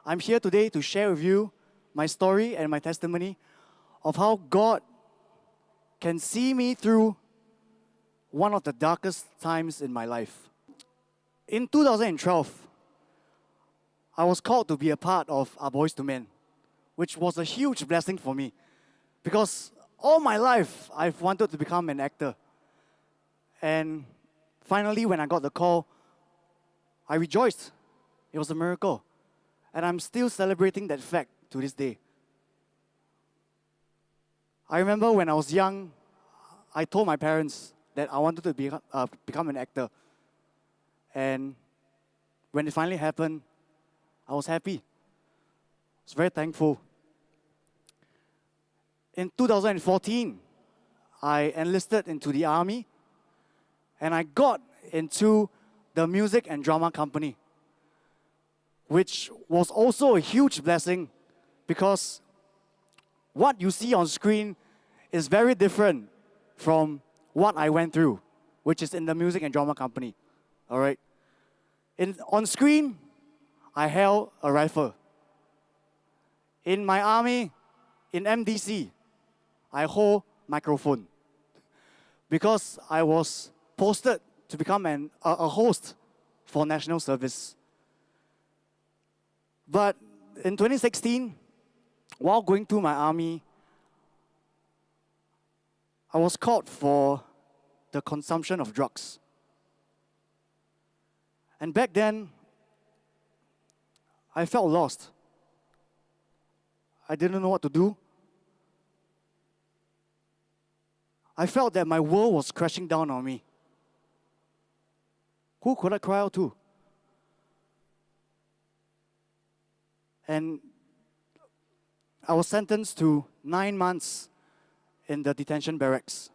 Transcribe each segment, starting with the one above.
I'm here today to share with you my story and my testimony of how God can see me through one of the darkest times in my life. In 2012, I was called to be a part of Our Boys to Men, which was a huge blessing for me because all my life I've wanted to become an actor. And finally, when I got the call, I rejoiced. It was a miracle. And I'm still celebrating that fact to this day. I remember when I was young, I told my parents that I wanted to become an actor. And when it finally happened, I was happy. I was very thankful. In 2014, I enlisted into the army, and I got into the music and drama company, which was also a huge blessing because what you see on screen is very different from what I went through, which is in the music and drama company. All right? On screen, I held a rifle. In my army, in MDC, I hold microphone because I was posted to become a host for national service. But in 2016, while going through my army, I was caught for the consumption of drugs. And back then, I felt lost. I didn't know what to do. I felt that my world was crashing down on me. Who could I cry out to? And I was sentenced to 9 months in the detention barracks.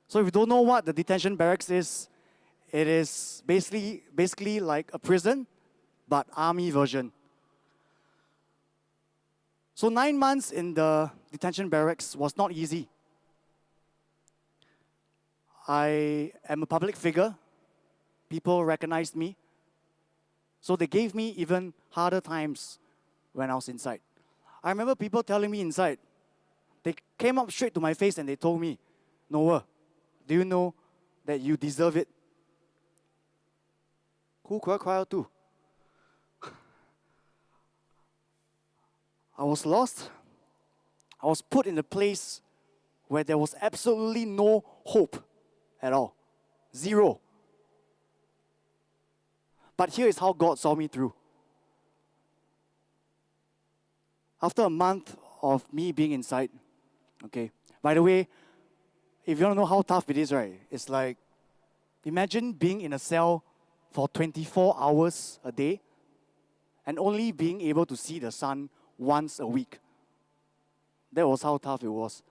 So if you don't know what the detention barracks is, it is basically like a prison, but army version. So 9 months in the detention barracks was not easy. I am a public figure. People recognized me. So they gave me even harder times when I was inside. I remember people telling me inside, they came up straight to my face and they told me, "Noah, do you know that you deserve it?" Who could I cry out to? I was lost. I was put in a place where there was absolutely no hope at all. Zero. But here is how God saw me through. After a month of me being inside, okay, by the way, if you want to know how tough it is, right, it's like, imagine being in a cell for 24 hours a day and only being able to see the sun once a week. That was how tough it was.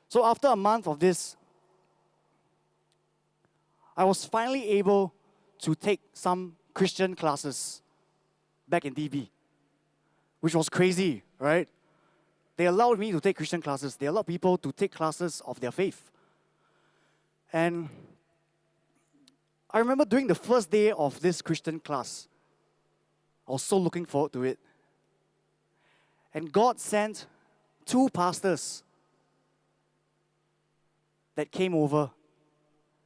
So after a month of this, I was finally able to take some Christian classes back in DB, which was crazy, right? They allowed me to take Christian classes. They allowed people to take classes of their faith. And I remember during the first day of this Christian class, I was so looking forward to it. And God sent 2 pastors that came over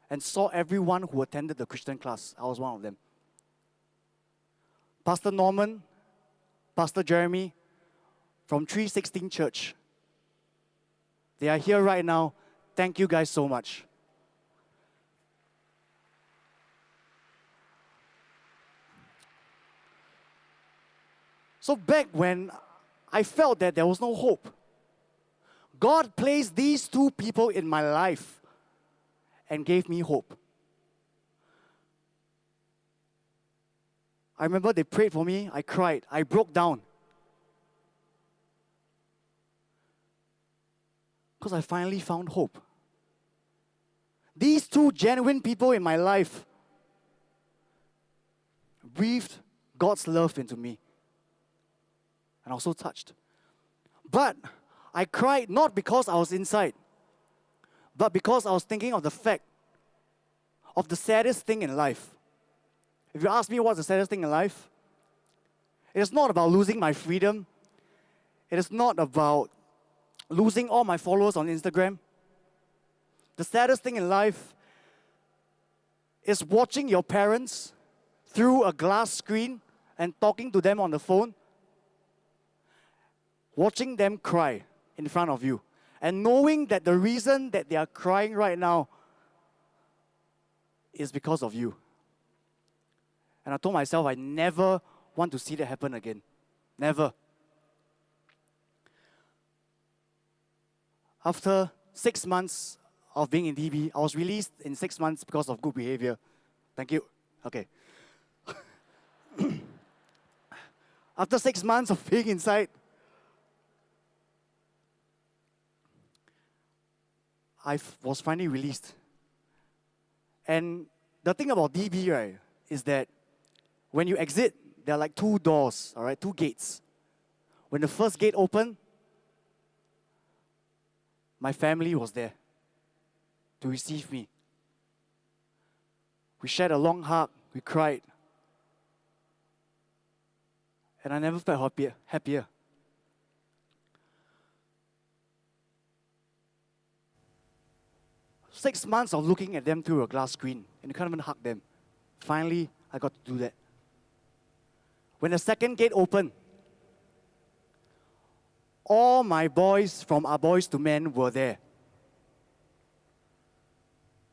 and saw everyone who attended the Christian class. I was one of them. Pastor Norman, Pastor Jeremy from 316 Church. They are here right now. Thank you guys so much. So back when I felt that there was no hope, God placed these 2 people in my life and gave me hope. I remember they prayed for me. I cried. I broke down. Because I finally found hope. These 2 genuine people in my life breathed God's love into me. And I was so touched. But I cried not because I was inside, but because I was thinking of the fact of the saddest thing in life. If you ask me what's the saddest thing in life, It is not about losing my freedom. It is not about losing all my followers on Instagram. The saddest thing in life is watching your parents through a glass screen and talking to them on the phone, watching them cry in front of you, and knowing that the reason that they are crying right now is because of you. And I told myself I never want to see that happen again. Never. After 6 months of being in DB, I was released in 6 months because of good behavior. Thank you. Okay. After 6 months of being inside, I was finally released. And the thing about DB, right, is that when you exit, there are like 2 doors, all right, 2 gates. When the first gate opened, my family was there to receive me. We shared a long hug, we cried. And I never felt happier. Six months of looking at them through a glass screen, and you can't even hug them. Finally, I got to do that. When the second gate opened, all my boys from Our Boys to Men were there.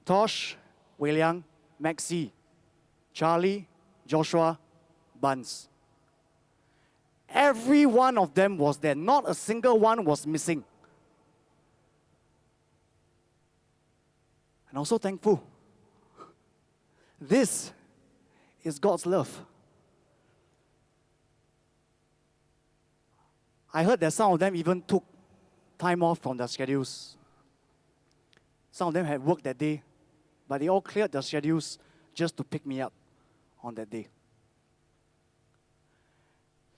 Tosh, Wei Liang, Maxi, Charlie, Joshua, Buns. Every one of them was there. Not a single one was missing. And I'm so thankful. This is God's love. I heard that some of them even took time off from their schedules. Some of them had work that day, but they all cleared their schedules just to pick me up on that day.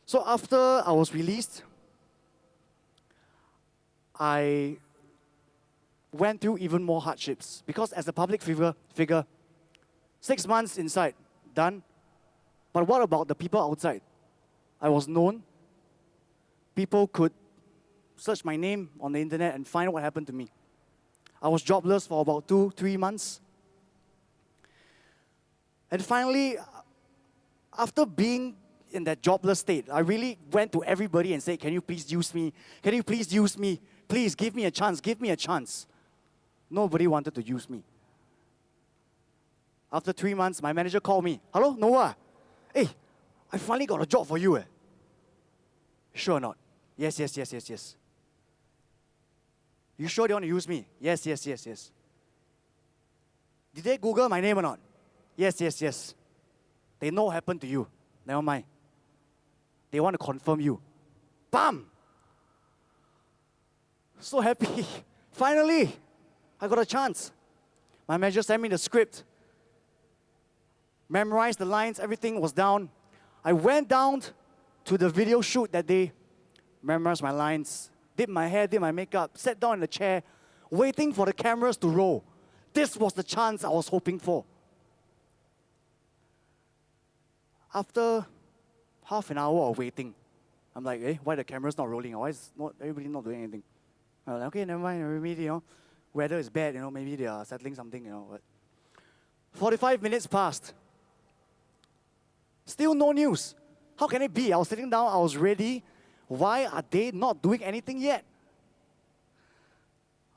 So after I was released, I went through even more hardships because as a public figure, 6 months inside, done. But what about the people outside? I was known. People could search my name on the internet and find out what happened to me. I was jobless for about 2-3 months. And finally, after being in that jobless state, I really went to everybody and said, can you please use me? Can you please use me? Please give me a chance, give me a chance. Nobody wanted to use me. After 3 months, my manager called me. Hello, Noah. Hey, I finally got a job for you. Sure or not? Yes. You sure they want to use me? Yes. Did they Google my name or not? Yes. They know what happened to you. Never mind. They want to confirm you. Bam! So happy. Finally, I got a chance. My manager sent me the script. Memorized the lines, everything was down. I went down to the video shoot that day, memorized my lines, did my hair, did my makeup, sat down in the chair, waiting for the cameras to roll. This was the chance I was hoping for. After half an hour of waiting, I'm like, why the camera's not rolling? Why is not everybody not doing anything? I'm like, okay, never mind, maybe, weather is bad, maybe they are settling something, But 45 minutes passed. Still no news. How can it be? I was sitting down, I was ready. Why are they not doing anything yet?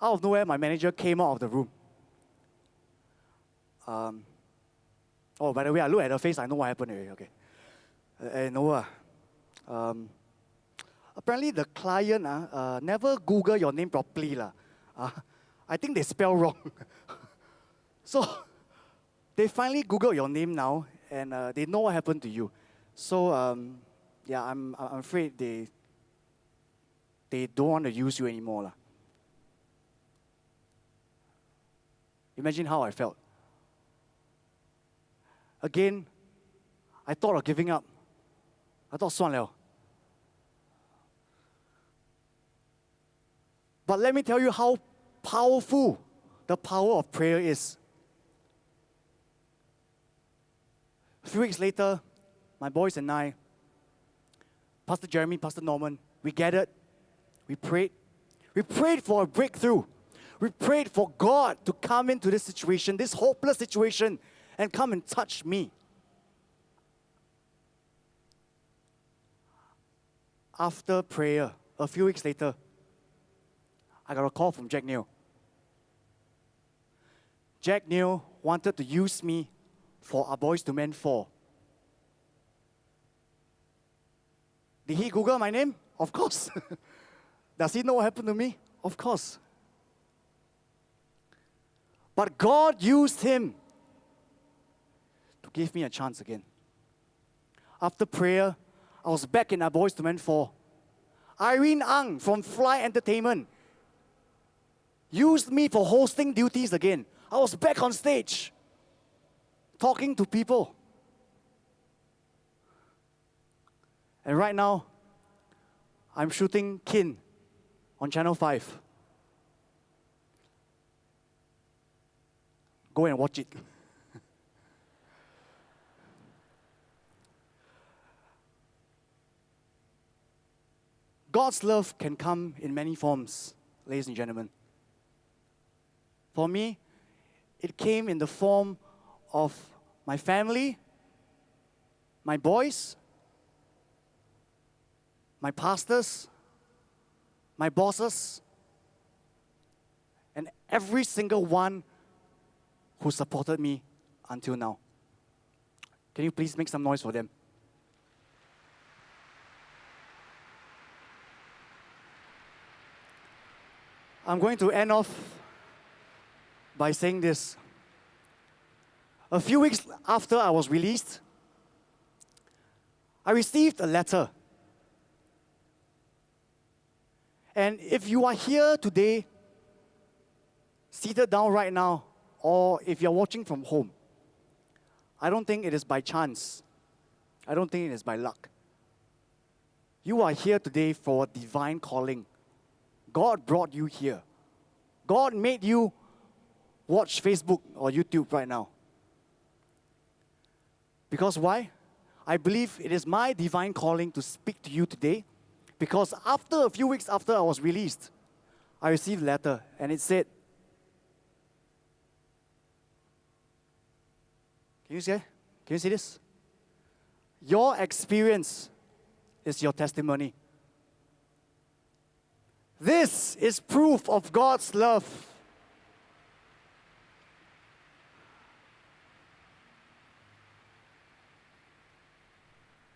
Out of nowhere, my manager came out of the room. By the way, I look at her face, I know what happened already. Okay. Hey, Noah. Apparently the client never Google your name properly. I think they spell wrong. So they finally Google your name now, and they know what happened to you. So I'm afraid they don't want to use you anymore. Imagine how I felt. Again, I thought of giving up. I thought, 算了. But let me tell you how powerful the power of prayer is. A few weeks later, my boys and I Pastor Jeremy, Pastor Norman, we gathered, we prayed. We prayed for a breakthrough. We prayed for God to come into this situation, this hopeless situation, and come and touch me. After prayer, a few weeks later, I got a call from Jack Neal. Jack Neal wanted to use me for Our Boys to Men 4. Did he Google my name? Of course. Does he know what happened to me? Of course. But God used him to give me a chance again. After prayer, I was back in Our Boys to Men 4. Irene Ang from Fly Entertainment used me for hosting duties again. I was back on stage, talking to people. And right now, I'm shooting Kin on Channel 5. Go and watch it. God's love can come in many forms, ladies and gentlemen. For me, it came in the form of my family, my boys, my pastors, my bosses, and every single one who supported me until now. Can you please make some noise for them? I'm going to end off by saying this. A few weeks after I was released, I received a letter. And if you are here today, seated down right now, or if you're watching from home, I don't think it is by chance. I don't think it is by luck. You are here today for a divine calling. God brought you here. God made you watch Facebook or YouTube right now. Because why? I believe it is my divine calling to speak to you today. Because after a few weeks after I was released, I received a letter and it said, can you see this? Your experience is your testimony. This is proof of God's love.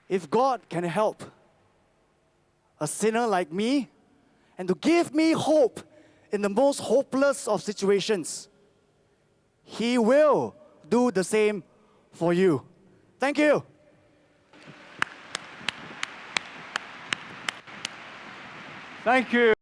If God can help a sinner like me and to give me hope in the most hopeless of situations, He will do the same for you. Thank you. Thank you.